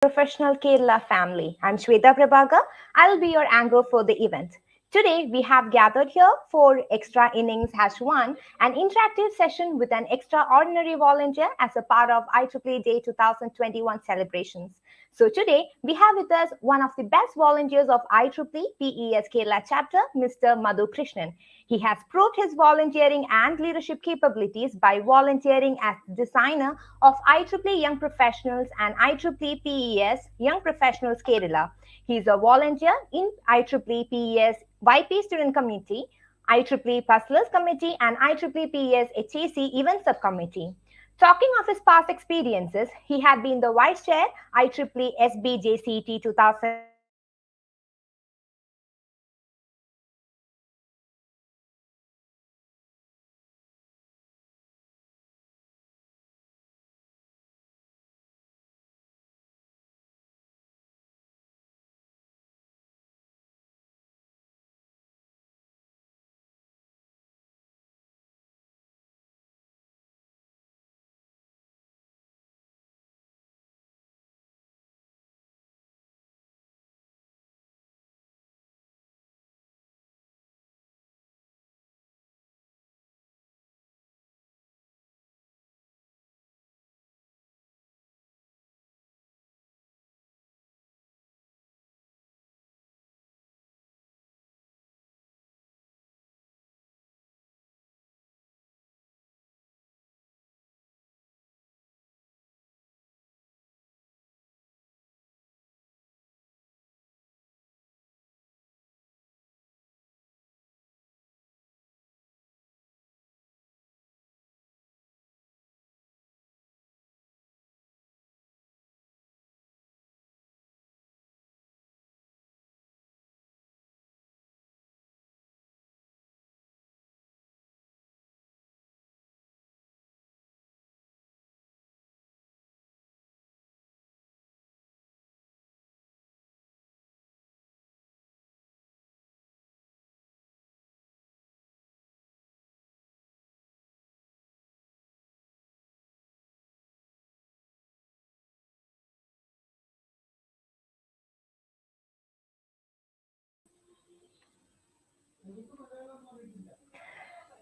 Professional Kerala family. I'm Shweta Prabhakar. I'll be your anchor for the event. Today, we have gathered here for Extra Innings #1, an interactive session with an extraordinary volunteer as a part of IEEE Day 2021 celebrations. So today, we have with us one of the best volunteers of IEEE PES Kerala chapter, Mr. Madhu Krishnan. He has proved his volunteering and leadership capabilities by volunteering as designer of IEEE Young Professionals and IEEE PES Young Professionals Kerala. He is a volunteer in IEEE PES YP Student Committee, IEEE Puzzlers Committee, and IEEE PES HAC Event Subcommittee. Talking of his past experiences, he had been the Vice Chair, IEEE SBJCT 2000.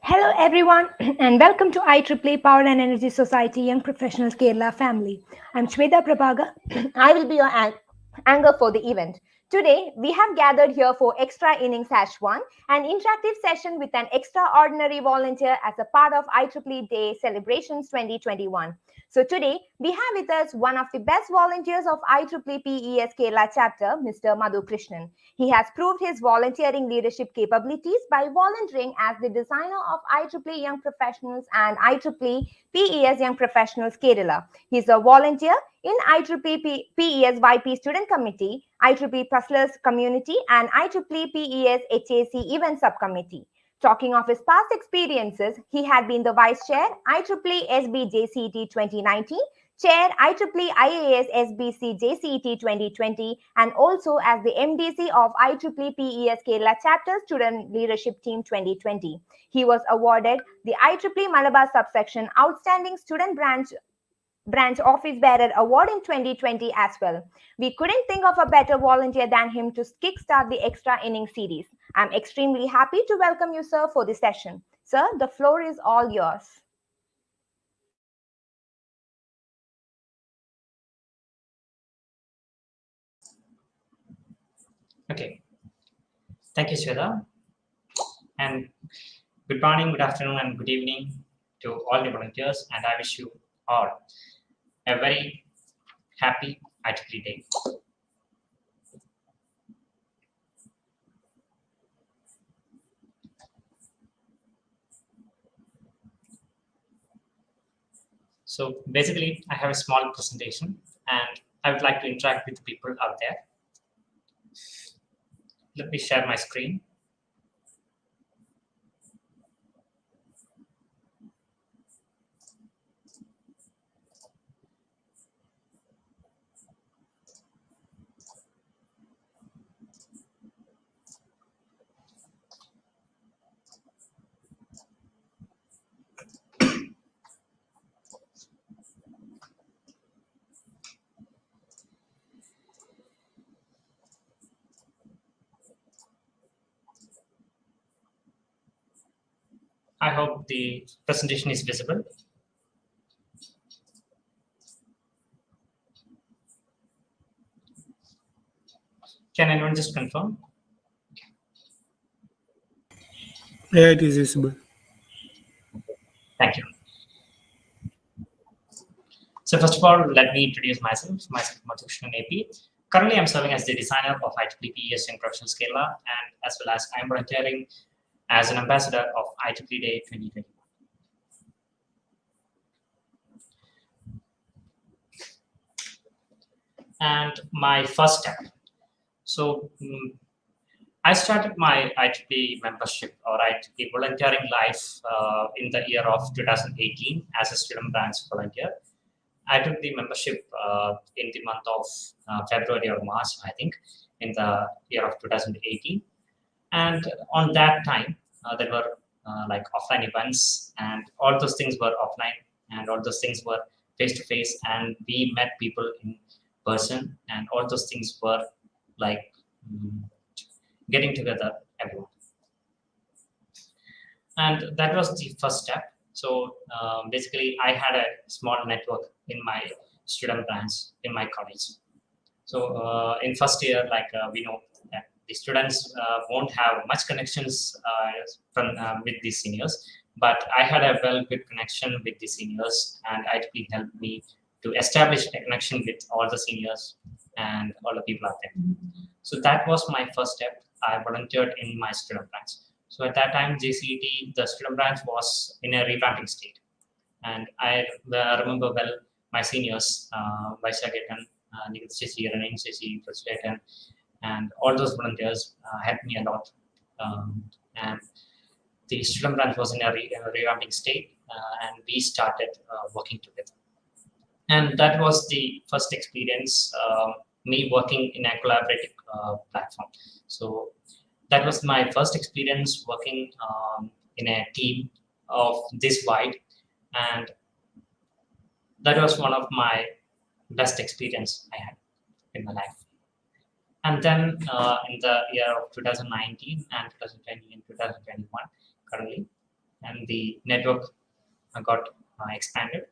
Hello everyone and welcome to IEEE Power and Energy Society Young Professionals Kerala family. I'm Shweta Prabhakar. I will be your anchor for the event. Today, we have gathered here for Extra Innings #1, an interactive session with an extraordinary volunteer as a part of IEEE Day Celebrations 2021. So today, we have with us one of the best volunteers of IEEE PES Kerala chapter, Mr. Madhu Krishnan. He has proved his volunteering leadership capabilities by volunteering as the designer of IEEE Young Professionals and IEEE PES Young Professionals Kerala. He is a volunteer in IEEE PES YP Student Committee, IEEE Puzzlers Community, and IEEE PES HAC Event Subcommittee. Talking of his past experiences, he had been the Vice Chair, IEEE SBJCT 2019, Chair, IEEE IAS SBC JCT 2020, and also as the MDC of IEEE PES Kerala Chapter Student Leadership Team 2020. He was awarded the IEEE Malabar Subsection Outstanding Student Branch Office Bearer Award in 2020 as well. We couldn't think of a better volunteer than him to kickstart the Extra Innings series. I'm extremely happy to welcome you, sir, for this session. Sir, the floor is all yours. Okay. Thank you, Shweta. And good morning, good afternoon, and good evening to all the volunteers. And I wish you all a very happy IEEE Day. So basically, I have a small presentation, and I would like to interact with the people out there. Let me share my screen. I hope the presentation is visible. Can anyone just confirm? Yeah, it is visible. Thank you. So first of all, let me introduce myself. Myself, Madhu Krishnan A P. Currently, I'm serving as the designer of IEEE in Professional Scala, and as well as I'm volunteering as an ambassador of IEEE Day 2021. And my first step. So I started my IEEE membership or IEEE volunteering life in the year of 2018 as a student branch volunteer. I took the membership in the month of February or March, I think, in the year of 2018. And on that time, there were like offline events, and all those things were offline, and all those things were face to face, and we met people in person, and all those things were like getting together, everyone. And that was the first step. So basically, I had a small network in my student branch in my college. So in first year, like we know that the students won't have much connections from with the seniors, but I had a well good connection with the seniors, and IEEE helped me to establish a connection with all the seniors and all the people out there. So that was my first step. I volunteered in my student branch. So at that time, JCET, the student branch was in a revamping state. And I remember well my seniors, Vaishagakan, Nikhil Shashi, Innings, Extraaa, and all those volunteers helped me a lot. And the student branch was in a revamping state, and we started working together. And that was the first experience, me working in a collaborative platform. So that was my first experience working in a team of this wide, and that was one of my best experience I had in my life. And then in the year of 2019 and 2020 and 2021 currently, and the network got expanded,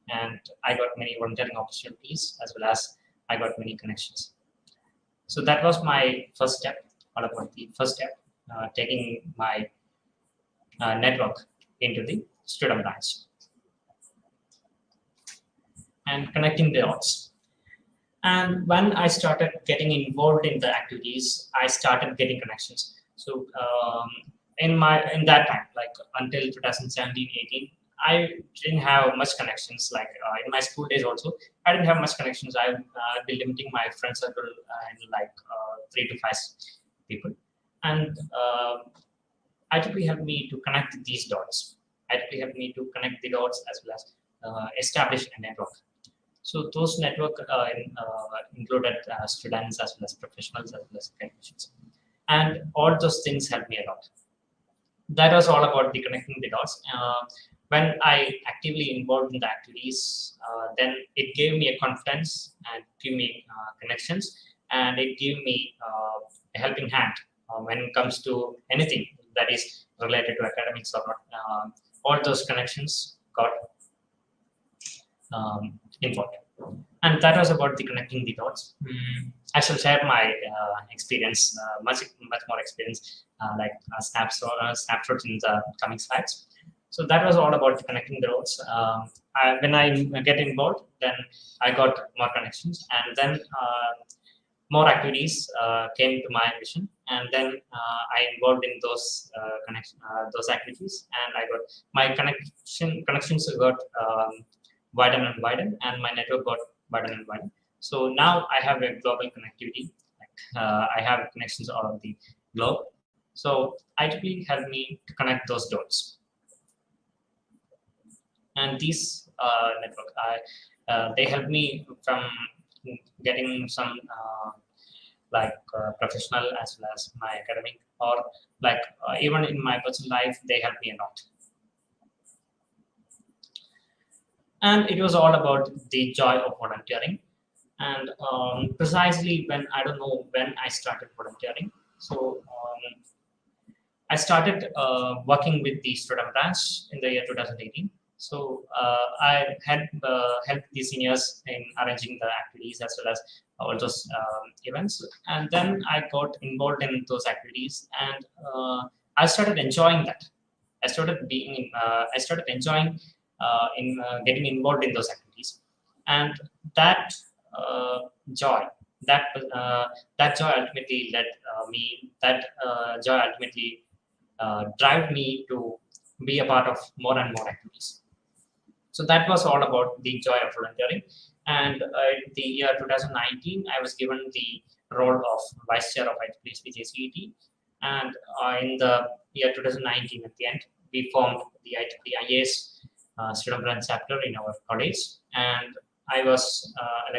and I got many volunteering opportunities as well as I got many connections. So that was my first step, all about the first step, taking my network into the student branch and connecting the dots. And when I started getting involved in the activities, I started getting connections. So in that time, like until 2017-18, I didn't have much connections. Like in my school days also, I didn't have much connections. I'd be limiting my friend circle in like 3 to 5 people. And IEEE helped me to connect these dots. IEEE helped me to connect the dots as well as establish a network. So those network included students as well as professionals as well as technicians. And all those things helped me a lot. That was all about the connecting the dots. When I actively involved in the activities, then it gave me a confidence and gave me connections, and it gave me a helping hand when it comes to anything that is related to academics or not. All those connections got involved. And that was about the connecting the dots. I shall share my experience, much more experience, like snapshots in the coming slides. So that was all about connecting the dots. When I get involved, then I got more connections, and then more activities came to my vision, and then I involved in those those activities, and I got my connections got widen and widen, and my network got widen and widen. So now I have a global connectivity. I have connections all over the globe. So IEEE helped me to connect those dots. And these network, they help me from getting some professional as well as my academic, or like even in my personal life, they help me a lot. And it was all about the joy of volunteering. And precisely when, I don't know when I started volunteering. So I started working with the student branch in the year 2018. So I helped the seniors in arranging the activities as well as all those events. And then I got involved in those activities, and I started enjoying that. I started enjoying in getting involved in those activities, and that joy, that that joy ultimately led me. That joy ultimately drive me to be a part of more and more activities. So that was all about the joy of volunteering. And in the year 2019, I was given the role of vice chair of IEEE. And in the year 2019, at the end, we formed the IEEE IAS student branch chapter in our college. And I was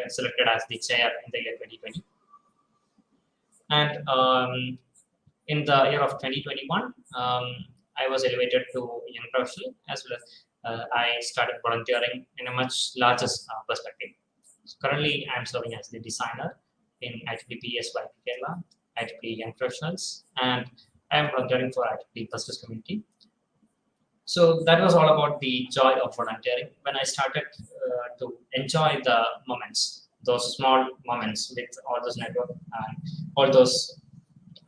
selected as the chair in the year 2020. And in the year of 2021, I was elevated to young professional, as well as I started volunteering in a much larger perspective. So currently, I'm serving as the designer in IEEE SYP Kerala, IEEE Young Professionals, and I am volunteering for IEEE Justice Community. So that was all about the joy of volunteering. When I started to enjoy the moments, those small moments with all those network and all those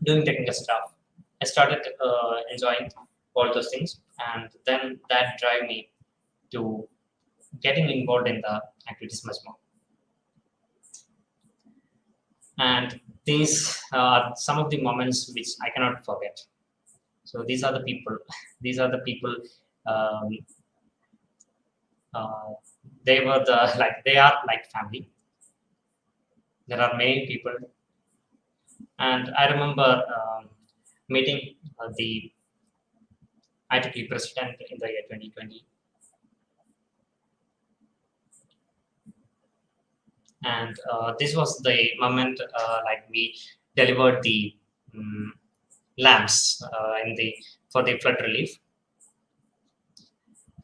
doing technical stuff, I started enjoying all those things, and then that drive me to getting involved in the activities much more. And these are some of the moments which I cannot forget. So these are the people. These are the people. They were the they are like family. There are many people, and I remember meeting the IEEE president in the year 2020, and this was the moment we delivered the lamps for the flood relief,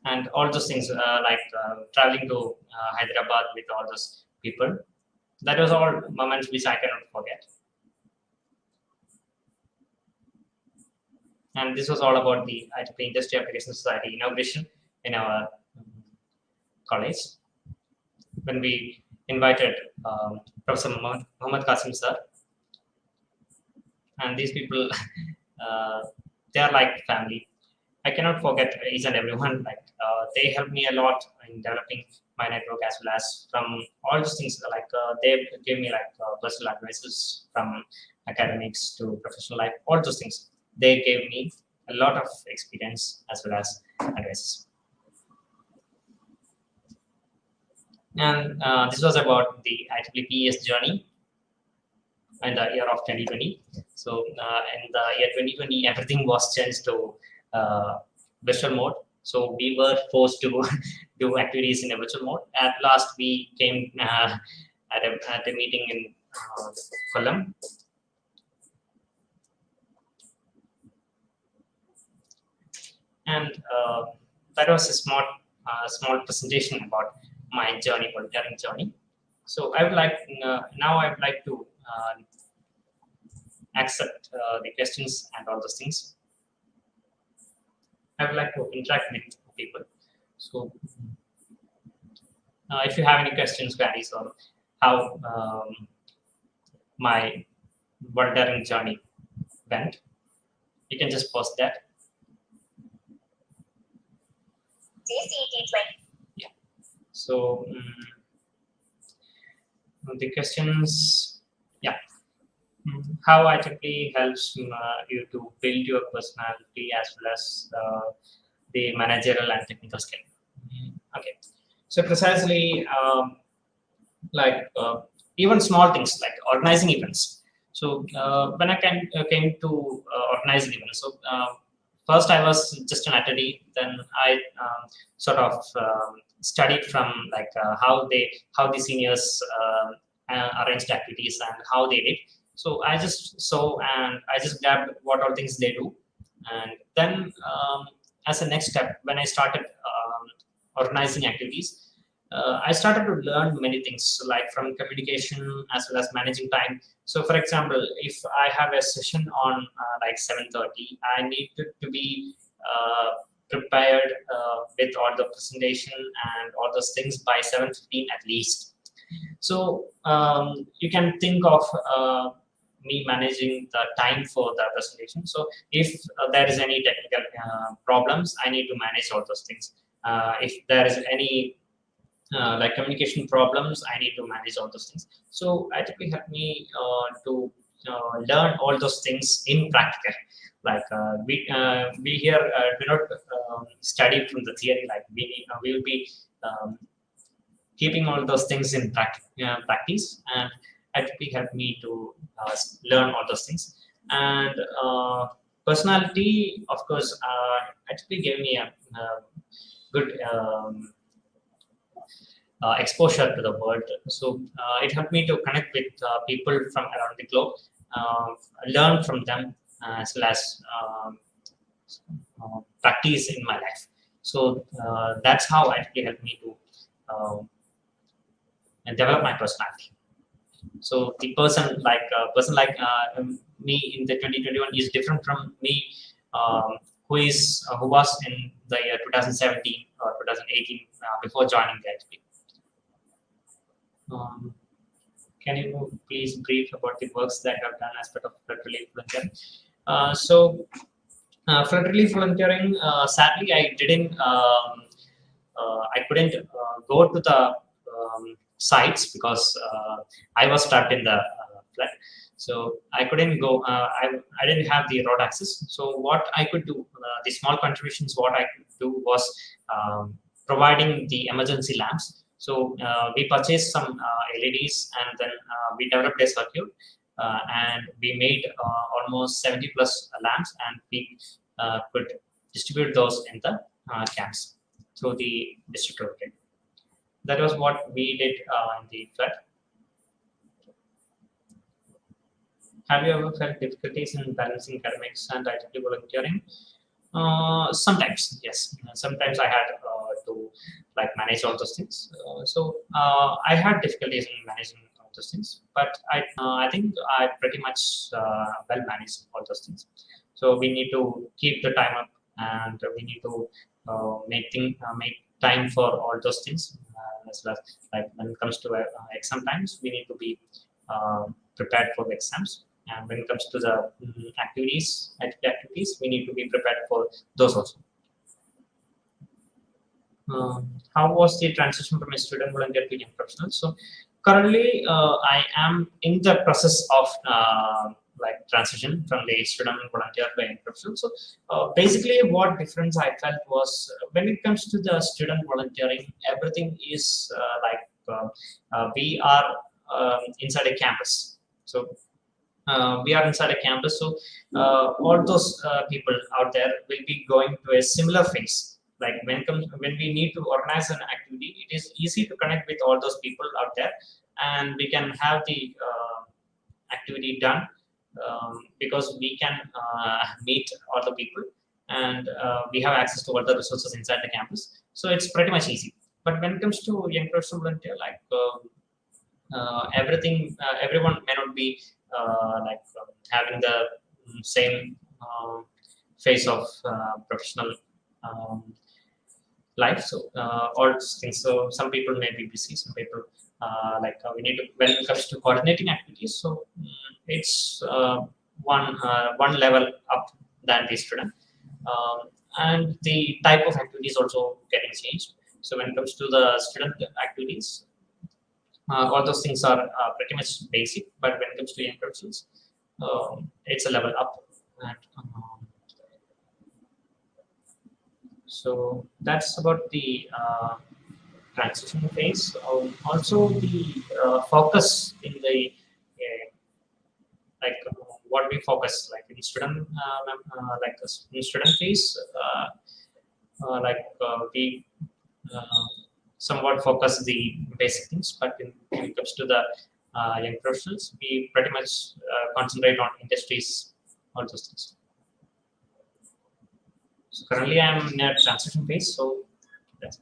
and all those things traveling to Hyderabad with all those people. That was all moments which I cannot forget. And this was all about the IEEE Industry Application Society inauguration in our college, when we invited Professor Muhammad Qasim sir. And these people, they are like family. I cannot forget each and everyone. They helped me a lot in developing my network, as well as from all those things. They gave me personal advices from academics to professional life. All those things, they gave me a lot of experience as well as advices. And this was about the IEEE PES journey in the year of 2020. So in the year 2020, everything was changed to virtual mode. So we were forced to do activities in a virtual mode. At last, we came at a meeting in Kollam. And that was a small presentation about my journey, volunteering journey. So I would like now I would like to accept the questions and all those things. I would like to interact with people. So if you have any questions, queries, or how my volunteering journey went, you can just post that. Yeah. So the questions, yeah. How IEEE helps you to build your personality as well as the managerial and technical skill. Okay, so precisely even small things like organizing events. So when I came to organize events, so first I was just an attendee. Then I sort of studied from how the seniors arranged activities and how they did. So I just saw and I just grabbed what all things they do, and then as a next step, when I started organizing activities, I started to learn many things, like from communication as well as managing time. So, for example, if I have a session on like 7:30, I need to be prepared with all the presentation and all those things by 7:15 at least. So you can think of me managing the time for the presentation. So if there is any technical problems, I need to manage all those things. If there is any like communication problems, I need to manage all those things. So it will help me to learn all those things in practical. Like we here do not study from the theory. Like we will be keeping all those things in practice, and it will help me to learn all those things. And personality, of course, actually gave me a good exposure to the world. So it helped me to connect with people from around the globe, learn from them, as well as practice in my life. So that's how it actually helped me to develop my personality. So the person like me in the 2021 is different from me who was in the year 2017 or 2018 before joining the HP. Can you please brief about the works that I've done as part of flood relief volunteering? Flood relief volunteering, sadly, I couldn't go to the sites because I was trapped in the flood. So I couldn't go. I didn't have the road access. So what I could do, the small contributions, what I could do was providing the emergency lamps. So we purchased some LEDs, and then we developed a circuit, and we made almost 70 plus lamps, and we could distribute those in the camps through the district road. That was what we did in the flood. Have you ever felt difficulties in balancing academics and activity volunteering? Sometimes, yes. Sometimes I had to like manage all those things. I had difficulties in managing all those things, but I think I pretty much well managed all those things. So we need to keep the time up, and we need to make time for all those things. As well as like when it comes to exam times, we need to be prepared for the exams. And when it comes to the activities, we need to be prepared for those also. How was the transition from a student volunteer to young professional? So currently, I am in the process of like transition from the student volunteer to young professional. So basically, what difference I felt was when it comes to the student volunteering, everything is we are inside a campus. So we are inside a campus, so all those people out there will be going to a similar phase. Like when we need to organize an activity, it is easy to connect with all those people out there, and we can have the activity done because we can meet all the people, and we have access to all the resources inside the campus. So it's pretty much easy. But when it comes to young professional volunteer, like everyone may not be having the same phase of professional life. So all things. So some people may be busy. Some people we need to, when it comes to coordinating activities. So it's one level up than the student, and the type of activities also getting changed. So when it comes to the student activities, all those things are pretty much basic, but when it comes to young professionals, it's a level up. And, so that's about the transition phase. Also, the focus in the what we focus like in student in student phase, we somewhat focus the basic things, but when it comes to the young professionals, we pretty much concentrate on industries, all those things. So currently, I'm in a transition phase. So that's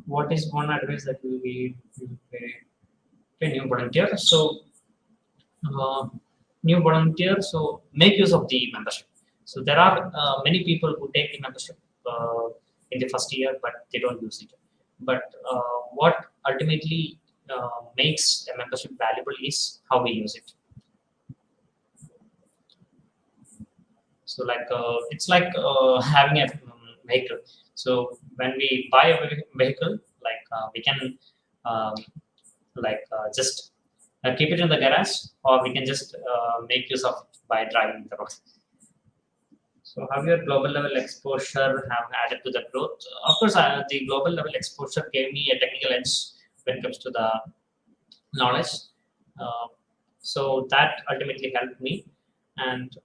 what is one advice that will be to a new volunteer? So, new volunteer, so make use of the membership. So there are many people who take the membership in the first year, but they don't use it. But what ultimately makes a membership valuable is how we use it. So like it's like having a vehicle. So when we buy a vehicle, like we can um, just keep it in the garage, or we can just make use of it by driving the road. So how your global level exposure have added to the growth? Of course, the global level exposure gave me a technical edge when it comes to the knowledge. Uh, so that ultimately helped me, and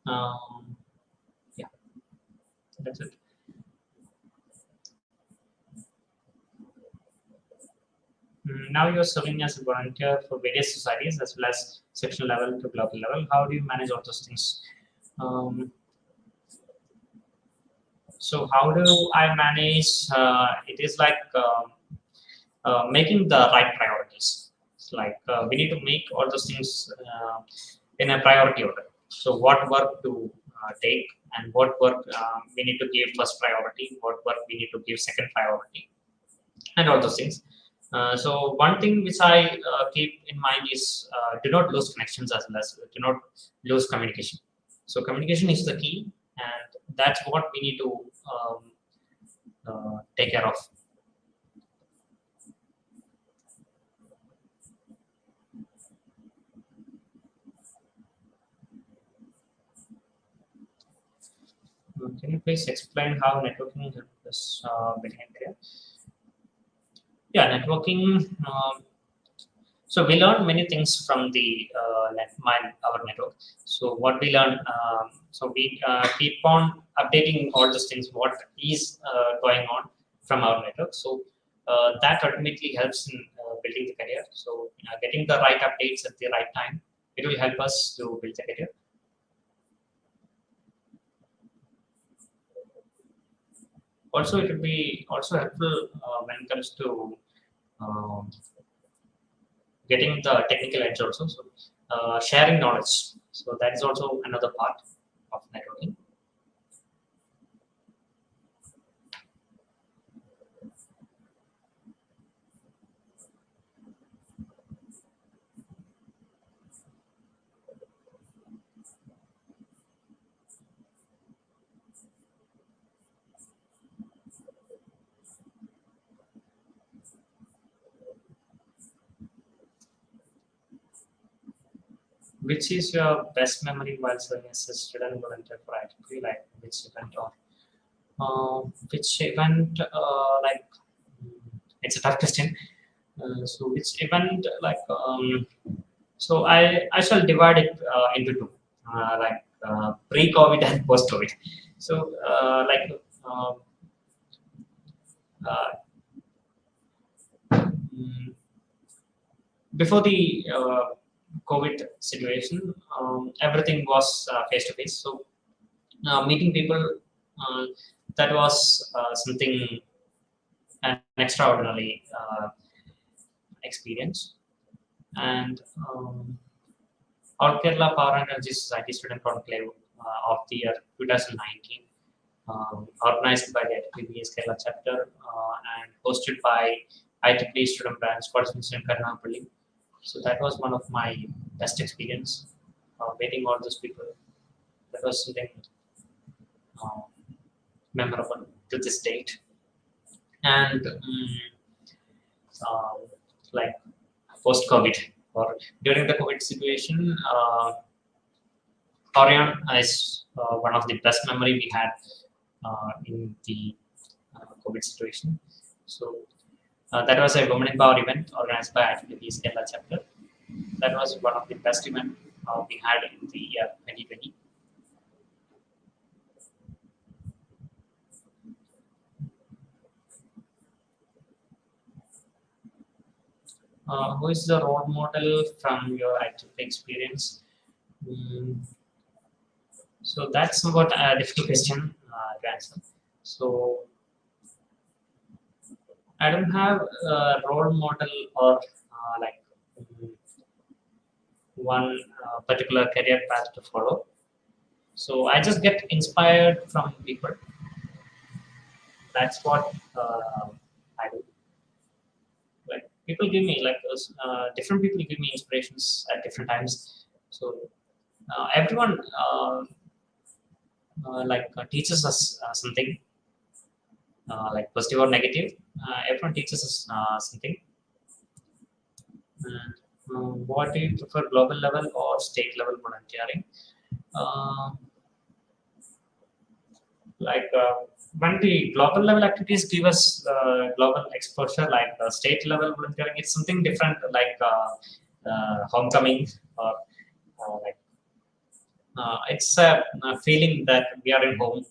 um, yeah, that's it. Now you're serving as a volunteer for various societies as well as sectional level to global level. How do you manage all those things? Um, so how do I manage? It is like making the right priorities. It's like we need to make all those things in a priority order. So what work to take, and what work we need to give first priority, what work we need to give second priority, and all those things. So one thing which I keep in mind is do not lose connections as well as do not lose communication. So communication is the key, and that's what we need to take care of. Can you please explain how networking helps us building a career? Yeah, networking. So we learn many things from the our network. So what we learn, so we keep on updating all those things. What is going on from our network? So that ultimately helps in building the career. So getting the right updates at the right time, it will help us to build the career. Also, it will be also helpful when it comes to um, getting the technical edge also. So sharing knowledge. So that is also another part of networking. Which is your best memory while serving as a student volunteer for IEEE? Like which event or which event? It's a tough question. So which event? So I shall divide it into two, pre-COVID and post-COVID. So uh, mm, before the COVID situation, everything was face to face. So meeting people, uh, that was something an extraordinary experience. And All Kerala Power and Energy Society Student Conclave of the year 2019, organized by the IEEE Kerala chapter and hosted by IEEE student branch participants in Karnataka. So that was one of my best experience meeting all those people. That was something uh, memorable to this date. And um, like post-COVID or during the COVID situation, Orion is one of the best memory we had in the COVID situation. So that was a Women in Power event organized by IEEE Kerala chapter. That was one of the best event we had in the year 2020. Who is the role model from your IEEE experience? Mm, so that's somewhat a difficult question to answer. So I don't have a role model or like mm, one particular career path to follow. So I just get inspired from people. That's what I do. Like people give me different people give me inspirations at different times. So everyone teaches us something, like positive or negative. Everyone teaches us something. And, what do you prefer, global level or state level volunteering? Uh, when the global level activities give us global exposure, like state level volunteering, it's something different, like homecoming, or like it's a feeling that we are in home.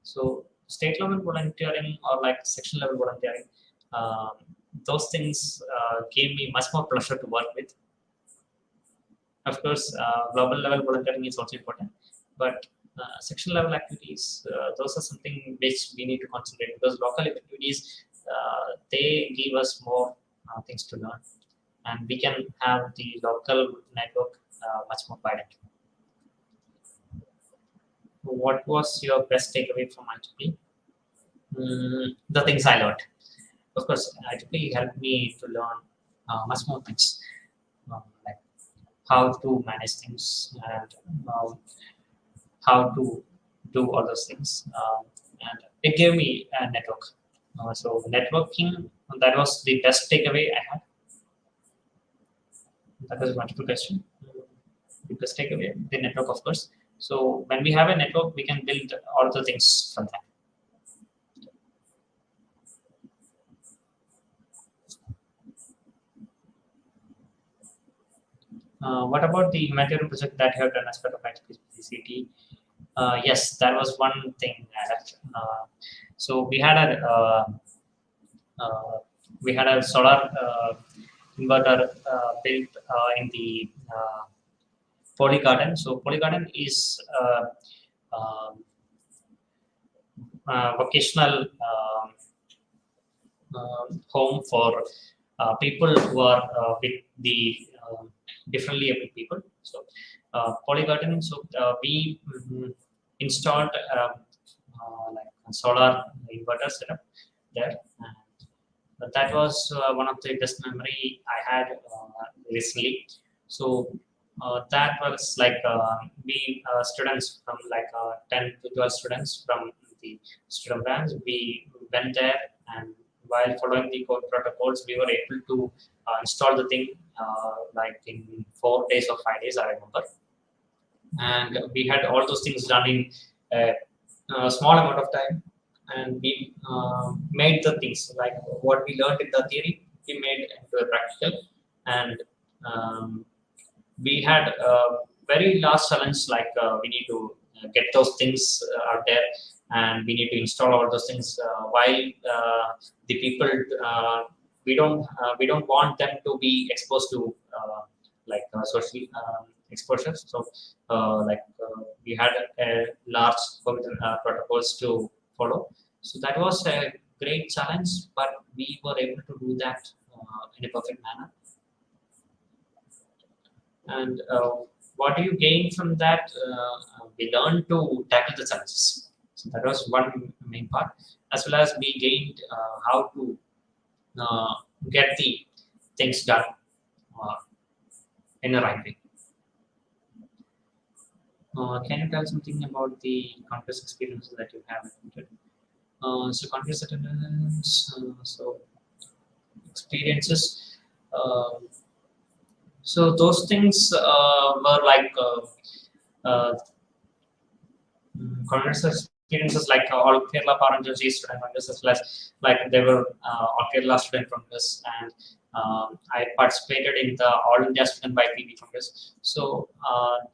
So state level volunteering or like section level volunteering, um, those things gave me much more pleasure to work with. Of course, global level volunteering is also important, but section level activities, those are something which we need to concentrate, because local activities, they give us more things to learn, and we can have the local network much more widened. What was your best takeaway from IEEE? The things I learned. Of course, IEEE helped me to learn much more things, like how to manage things, and how to do all those things. And it gave me a network. So networking, that was the best takeaway I had. That was a wonderful question. The best takeaway, the network, of course. So when we have a network, we can build all the things from that. What about the humanitarian project that you have done as part of IEEE? Yes, that was one thing I had. So uh, we had a solar inverter built in the poly garden. So poly garden is um, vocational home for people who are with the differently able people. So poly garden. So we installed like a solar inverter setup there. But that was one of the best memory I had recently. So that was like we students from like 10 to 12 students from the student branch. We went there, and while following the code protocols, we were able to install the thing like in 4 days or 5 days, I remember. And we had all those things done in a small amount of time, and we made the things like what we learned in the theory, we made into a practical. And we had a very last challenge, like we need to get those things out there, and we need to install all those things while the people, we don't want them to be exposed to social exposure. So we had a large protocols to follow. So that was a great challenge, but we were able to do that in a perfect manner. And what do you gain from that? We learned to tackle the challenges. So that was one main part, as well as we gained how to uh, get the things done uh, in the right way. Can you tell something about the conference experiences that you have attended? So conference attendance, so experiences. Um so those things were like conference experiences, like all Kerala Paranjasi student congress, as well as like they were all Kerala student congress, and I participated in the All India Student by PB Congress. So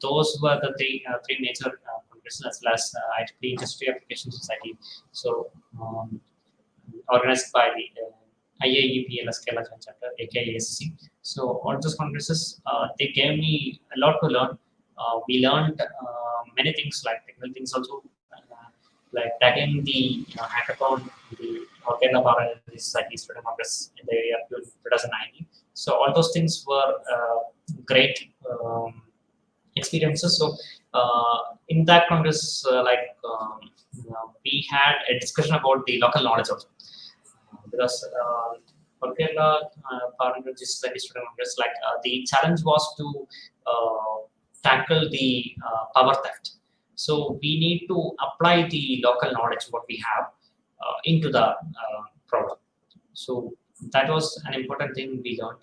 those were the three major congresses, as well as IEEE Industry Application Society. So organized by the IEEE Kerala Joint Chapter, aka ASC. So all those congresses, they gave me a lot to learn. We learned many things, like technical things also, like tagging the hackathon, the Kerala Power and Energy Society Student Congress in the year 2019. So all those things were great experiences. So in that congress, we had a discussion about the local knowledge also, because for Kerala Power and Energy Society Student Congress, the challenge was to tackle the power theft. So we need to apply the local knowledge what we have into the problem. So that was an important thing we learned.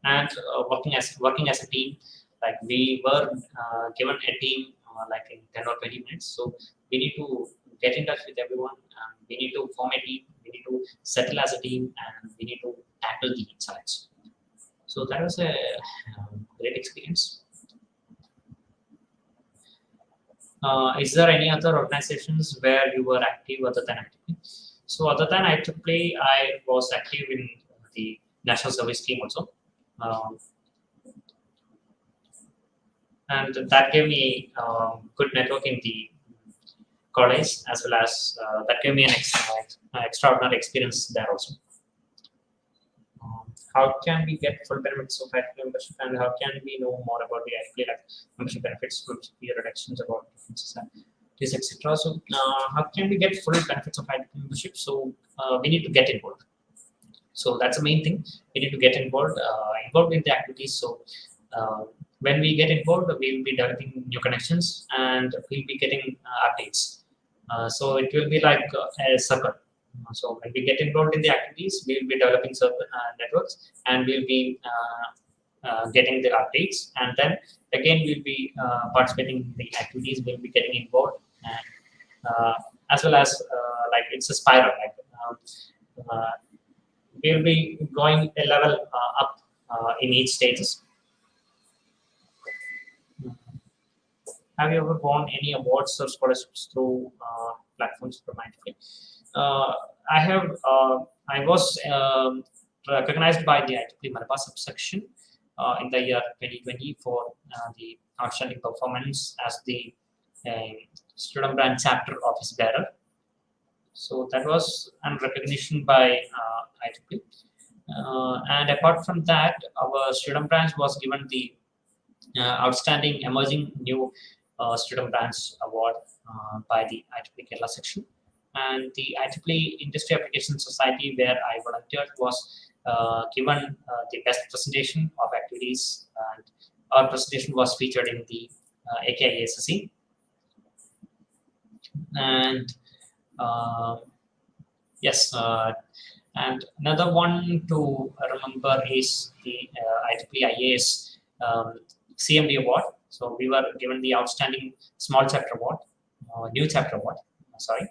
And working as a team, like we were given a team like in 10 or 20 minutes. So we need to get in touch with everyone, and we need to form a team, we need to settle as a team, and we need to tackle the challenge. So that was a great experience. Is there any other organizations where you were active other than IEEE? So other than IEEE, I was active in the national service team also. And that gave me good network in the college, as well as that gave me an extraordinary experience there also. How can we get full benefits of IEEE membership, and how can we know more about the IEEE membership benefits, peer reductions, about this, etc. So how can we get full benefits of IEEE membership? So we need to get involved. So that's the main thing. We need to get involved in the activities. So when we get involved, we will be developing new connections, and we'll be getting updates. So it will be like a circle. So when we get involved in the activities, we will be developing networks, and we'll be getting the updates, and then again we'll be participating in the activities. We'll be getting involved, and as well as like it's a spiral. We'll be going a level up in each stages. Have you ever won any awards or scholarships through platforms from IEEE? I have. I was recognized by the IEEE Malabar subsection in the year 2020 for the outstanding performance as the student branch chapter office bearer. So that was a recognition by IEEE. And apart from that, our student branch was given the outstanding emerging new student branch award by the IEEE Kerala section. And the IEEE Industry Application Society, where I volunteered, was given the best presentation of activities, and our presentation was featured in the AKISSE. And yes, and another one to remember is the IEEE IAS CMD award. So we were given the outstanding small chapter award, new chapter award. Sorry,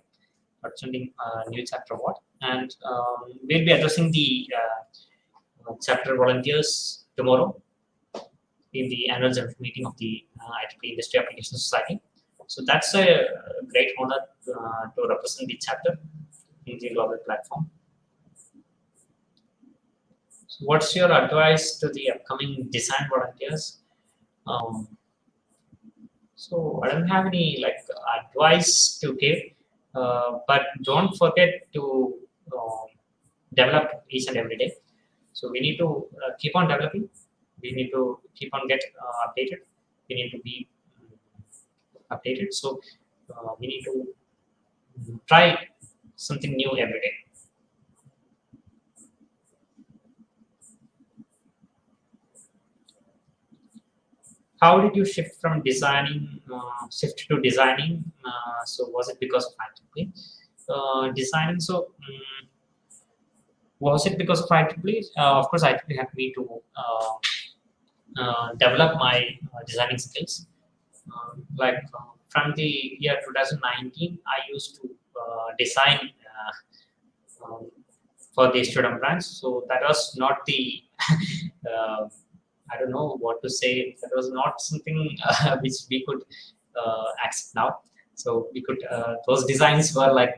outstanding new chapter award, and we'll be addressing the chapter volunteers tomorrow in the annual general meeting of the IEEE Industry Application Society. So that's a great honor to represent the chapter in the global platform. So what's your advice to the upcoming design volunteers? So I don't have any advice to give, but don't forget to develop each and every day. So we need to keep on developing. We need to keep on get updated. We need to be updated. So we need to try something new every day. How did you shift from designing, to designing? So was it because of IEEE designing? So was it because of IEEE? Of course, IEEE helped me to develop my designing skills. From the year 2019, I used to design for the student branch. So that was not the I don't know what to say. That was not something which we could accept now. So we could those designs were like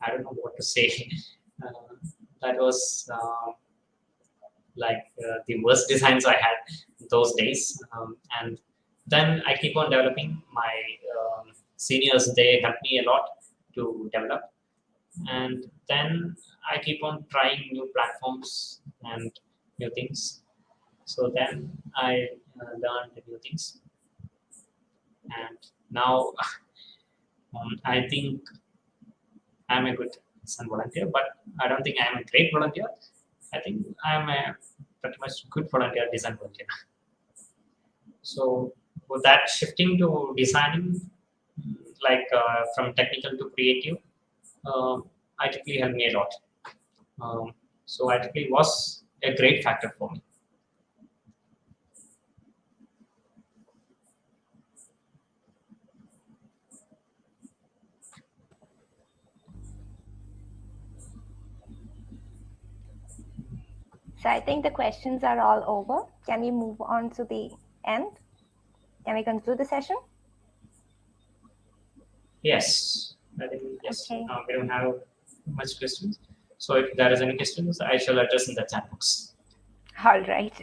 I don't know what to say. That was the worst designs I had those days. And then I keep on developing. My seniors, they helped me a lot to develop. And then I keep on trying new platforms and new things. So then I learned new things, and now I think I'm a good sun volunteer, but I don't think I'm a great volunteer. I think I'm a pretty much good volunteer, design volunteer. So with that shifting to designing, like from technical to creative, IEEE helped me a lot. So IEEE was a great factor for me. So I think the questions are all over. Can we move on to the end? Can we conclude the session? Yes, I think yes. Okay. We don't have much questions. So if there is any questions, I shall address in the chat box. All right.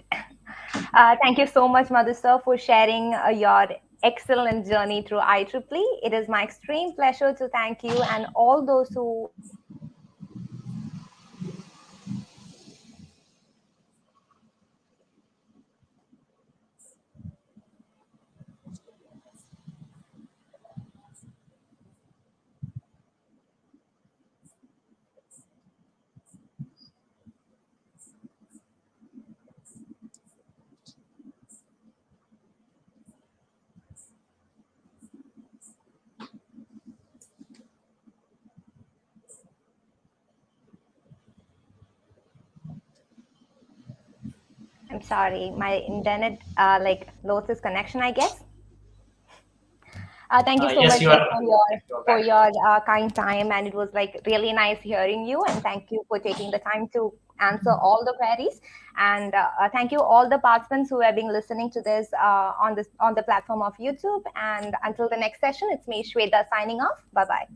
Thank you so much, Madhu sir, for sharing your excellent journey through IEEE. It is my extreme pleasure to thank you and all those who I'm sorry, my internet loses connection, I guess. Thank you so Yes, much you sir, are. for your kind time, and it was like really nice hearing you. And thank you for taking the time to answer all the queries. And thank you all the participants who have been listening to this on the platform of YouTube. And until the next session, it's me, Shweta, signing off. Bye bye.